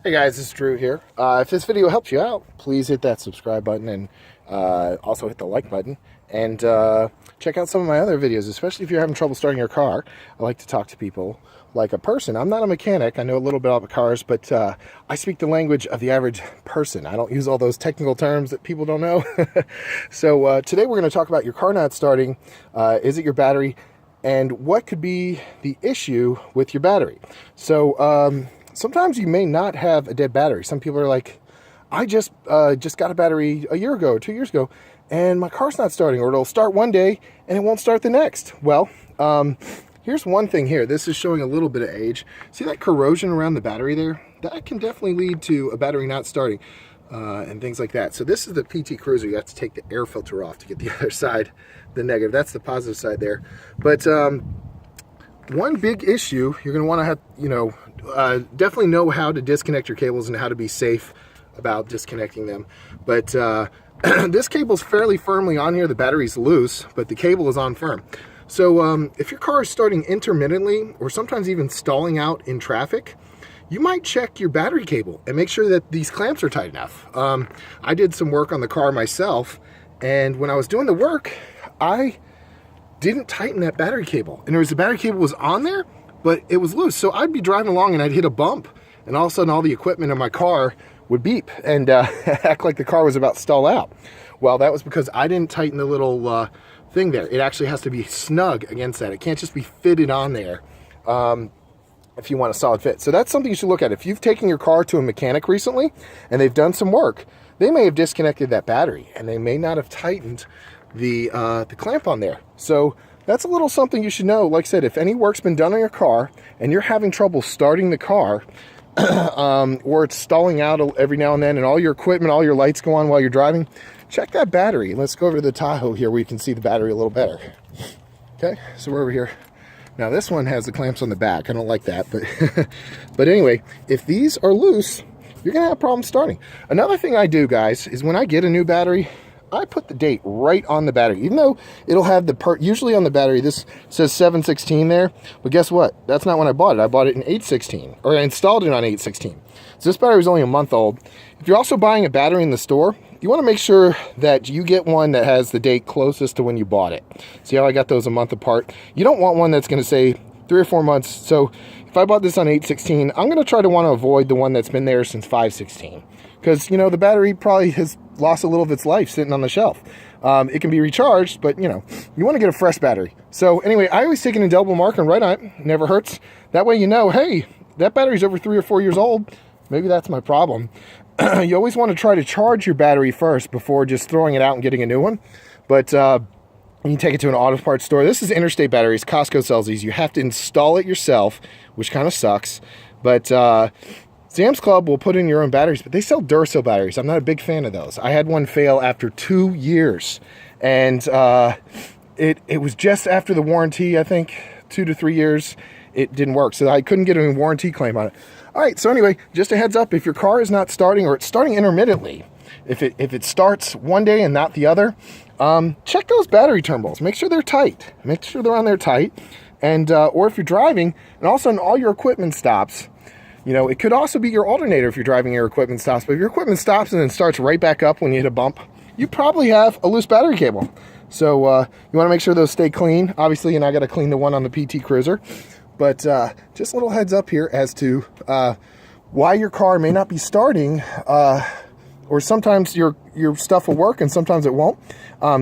Hey guys, this is Drew here. If this video helps you out, please hit that subscribe button and also hit the like button. And check out some of my other videos, especially if you're having trouble starting your car. I like to talk to people like a person. I'm not a mechanic. I know a little bit about cars, but I speak the language of the average person. I don't use all those technical terms that people don't know. So today we're going to talk about your car not starting. Is it your battery? And what could be the issue with your battery? So sometimes you may not have a dead battery. Some people are like, I just got a battery a year ago or 2 years ago, and my car's not starting, or it'll start one day and it won't start the next. Well, here's one thing here. This is showing a little bit of age. See that corrosion around the battery there? That can definitely lead to a battery not starting and things like that. So this is the PT Cruiser. You have to take the air filter off to get the other side, the negative. That's the positive side there. But one big issue, you're going to want to have, definitely know how to disconnect your cables and how to be safe about disconnecting them. But this cable's fairly firmly on here. The battery's loose, but the cable is on firm. So if your car is starting intermittently or sometimes even stalling out in traffic, you might check your battery cable and make sure that these clamps are tight enough. I did some work on the car myself, and when I was doing the work, I didn't tighten that battery cable. And the battery cable was on there, but it was loose. So I'd be driving along and I'd hit a bump, and all of a sudden all the equipment in my car would beep and act like the car was about to stall out. Well, that was because I didn't tighten the little thing there. It actually has to be snug against that. It can't just be fitted on there if you want a solid fit. So that's something you should look at. If you've taken your car to a mechanic recently and they've done some work, they may have disconnected that battery and they may not have tightened the clamp on there. So that's a little something you should know. Like I said, if any work's been done on your car and you're having trouble starting the car, or it's stalling out every now and then and all your equipment, all your lights go on while you're driving, check that battery. Let's go over to the Tahoe here where you can see the battery a little better. Okay, so we're over here. Now this one has the clamps on the back. I don't like that, but but anyway, if these are loose, you're gonna have problems starting. Another thing I do, guys, is when I get a new battery, I put the date right on the battery, even though it'll have usually on the battery, this says 7/16 there, but guess what? That's not when I bought it. I bought it in 8/16, or I installed it on 8/16. So this battery is only a month old. If you're also buying a battery in the store, you want to make sure that you get one that has the date closest to when you bought it. See how I got those a month apart? You don't want one that's going to say 3 or 4 months. So if I bought this on 8/16, I'm going to try to want to avoid the one that's been there since 5/16. Because, the battery probably has lost a little of its life sitting on the shelf. It can be recharged, but, you want to get a fresh battery. So anyway, I always take an indelible mark and write on it. Never hurts. That way hey, that battery's over 3 or 4 years old. Maybe that's my problem. You always want to try to charge your battery first before just throwing it out and getting a new one. But you can take it to an auto parts store. This is Interstate Batteries. Costco sells these. You have to install it yourself, which kind of sucks. But Sam's Club will put in your own batteries, but they sell Duracell batteries. I'm not a big fan of those. I had one fail after 2 years, and it was just after the warranty, I think, 2 to 3 years. It didn't work, so I couldn't get a warranty claim on it. All right, so anyway, just a heads up, if your car is not starting, or it's starting intermittently, if it starts one day and not the other, check those battery terminals. Make sure they're tight. Make sure they're on there tight, and or if you're driving and all of a sudden all your equipment stops. It could also be your alternator if you're driving, your equipment stops. But if your equipment stops and then starts right back up when you hit a bump, you probably have a loose battery cable. So you want to make sure those stay clean. Obviously, and I got to clean the one on the PT Cruiser. But just a little heads up here as to why your car may not be starting, or sometimes your stuff will work and sometimes it won't.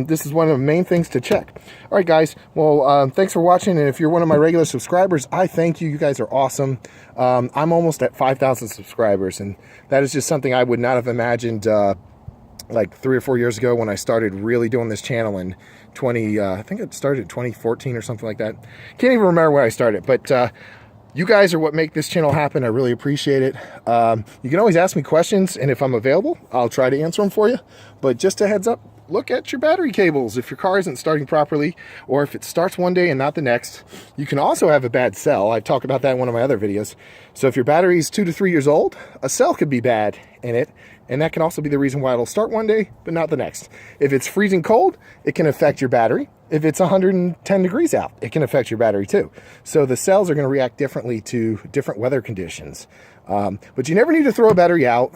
This is one of the main things to check. All right, guys. Well, thanks for watching. And if you're one of my regular subscribers, I thank you. You guys are awesome. I'm almost at 5,000 subscribers, and that is just something I would not have imagined like 3 or 4 years ago when I started really doing this channel in I think it started in 2014 or something like that. Can't even remember where I started, but you guys are what make this channel happen. I really appreciate it. You can always ask me questions, and if I'm available, I'll try to answer them for you. But just a heads up, look at your battery cables. If your car isn't starting properly, or if it starts one day and not the next, you can also have a bad cell. I've talked about that in one of my other videos. So if your battery is 2 to 3 years old, a cell could be bad, in it, and that can also be the reason why it'll start one day but not the next. If it's freezing cold, it can affect your battery. If it's 110 degrees out, it can affect your battery too. So the cells are going to react differently to different weather conditions. But you never need to throw a battery out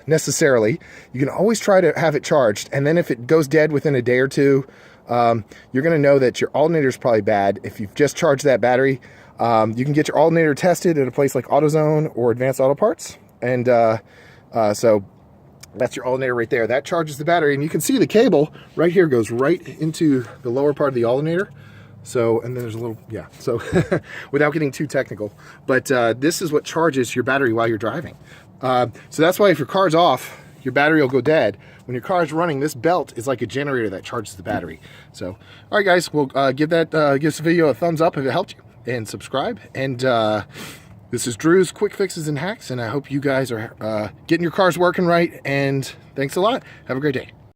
necessarily. You can always try to have it charged, and then if it goes dead within a day or two, you're going to know that your alternator is probably bad. If you've just charged that battery, you can get your alternator tested at a place like AutoZone or Advanced Auto Parts, and so that's your alternator right there. That charges the battery, and you can see the cable right here goes right into the lower part of the alternator. So, and then there's a little, yeah, so without getting too technical, but this is what charges your battery while you're driving. So that's why if your car's off, your battery will go dead. When your car is running, this belt is like a generator that charges the battery. So, all right, guys, we'll give this video a thumbs up if it helped you, and subscribe. And this is Drew's Quick Fixes and Hacks, and I hope you guys are getting your cars working right. And thanks a lot. Have a great day.